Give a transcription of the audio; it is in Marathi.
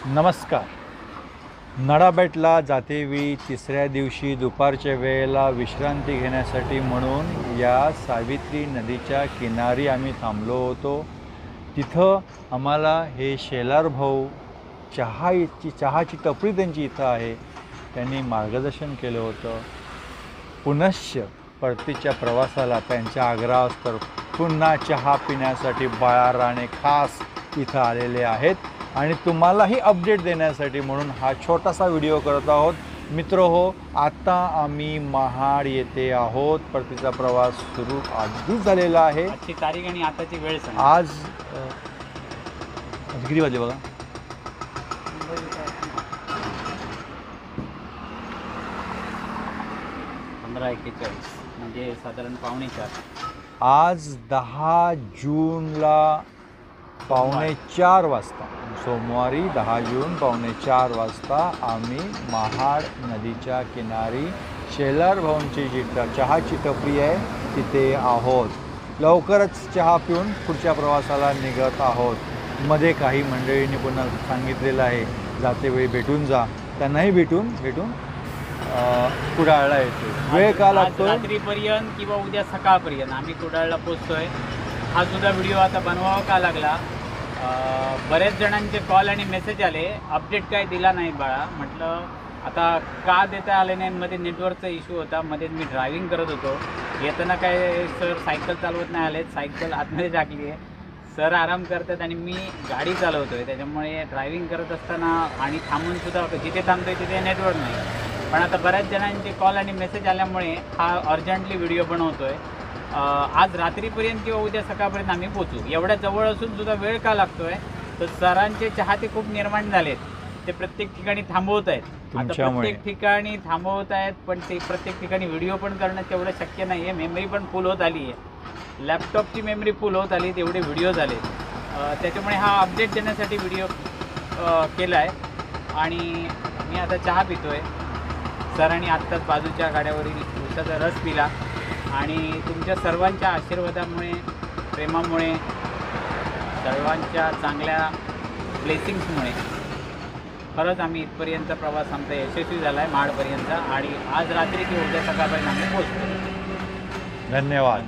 नमस्कार. नडाबेटला जातेवेळी तिसऱ्या दिवशी दुपारच्या वेळेला विश्रांती घेण्यासाठी म्हणून या सावित्री नदीच्या किनारी आम्ही थांबलो होतो. तिथं आम्हाला हे शेलार भाऊ चहाची टपरी त्यांची इथं आहे, त्यांनी मार्गदर्शन केलं होतं. पुनश्च परतीच्या प्रवासाला त्यांच्या आग्रहास्तव पुन्हा चहा पिण्यासाठी बाळाराणे खास इथं आलेले आहेत आणि तुम्हालाही अपडेट देण्यासाठी म्हणून हा छोटासा व्हिडिओ करत आहोत. मित्रहो, आता आम्ही महाड येथे आहोत. परतीचा प्रवास सुरू आधीच झालेला आहे. आजची तारीख आणि आताची वेळ सांग. आज किती वाजले बघा? 15:41 म्हणजे साधारण 3:45. आज 10 जूनला 3:45 वाजता, सोमवारी 10 जून 3:45 वाजता आम्ही महाड नदीच्या किनारी शेलार भाऊंची जी चहाची टपरी आहे तिथे आहोत. लवकरच चहा पिऊन पुढच्या प्रवासाला निघत आहोत. मध्ये काही मंडळींनी पुन्हा सांगितलेलं आहे जातेवेळी भेटून जा, त्यांनाही भेटून कुडाळला येतो. वेळ का लागतो? रात्रीपर्यंत किंवा उद्या सकाळपर्यंत आम्ही कुडाळला पोचतोय. हा सुद्धा व्हिडिओ आता बनवावा का लागला? बऱ्याच जणांचे कॉल आणि मेसेज आले, अपडेट काय दिला नाही बाळा. म्हटलं आता का देता आले नाही, मध्ये नेटवर्कचा इश्यू होता, मध्ये मी ड्रायव्हिंग करत होतो. येताना काय सर सायकल चालवत नाही आले, सायकल आतमध्ये टाकली आहे, सर आराम करतात आणि मी गाडी चालवतो आहे. त्याच्यामुळे ड्रायव्हिंग करत असताना आणि थांबूनसुद्धा जिथे थांबतो आहे तिथे नेटवर्क नाही. पण आता बऱ्याच जणांचे कॉल आणि मेसेज आल्यामुळे हा अर्जंटली व्हिडिओ बनवतो आहे. आज रात्रीपर्यंत किंवा उद्या सकाळपर्यंत आम्ही पोचू. एवढ्या जवळ असून सुद्धा वेळ का लागतो आहे? तर सरांचे चाहते खूप निर्माण झालेत, ते प्रत्येक ठिकाणी थांबवत आहेत. आता प्रत्येक ठिकाणी थांबवत आहेत, पण ते प्रत्येक ठिकाणी व्हिडिओ पण करणं तेवढं शक्य नाही आहे. मेमरी पण फुल होत आली आहे, लॅपटॉपची मेमरी फुल होत आली, तेवढे व्हिडिओ झाले. त्याच्यामुळे हा अपडेट देण्यासाठी व्हिडिओ केला आहे. आणि मी आता चहा पितो आहे. सरांनी आत्ताच बाजूच्या गाड्यावरील उसाचा रस पिला आणि तुमच्या सर्वांच्या आशीर्वादामुळे, प्रेमामुळे, सर्वांच्या चांगल्या ब्लेसिंग्समुळे खरंच आम्ही इथपर्यंत प्रवास आमचा यशस्वी झाला आहे महाडपर्यंत. आणि आज रात्री किंवा उद्या सकाळपर्यंत आम्ही पोहोचतो. धन्यवाद.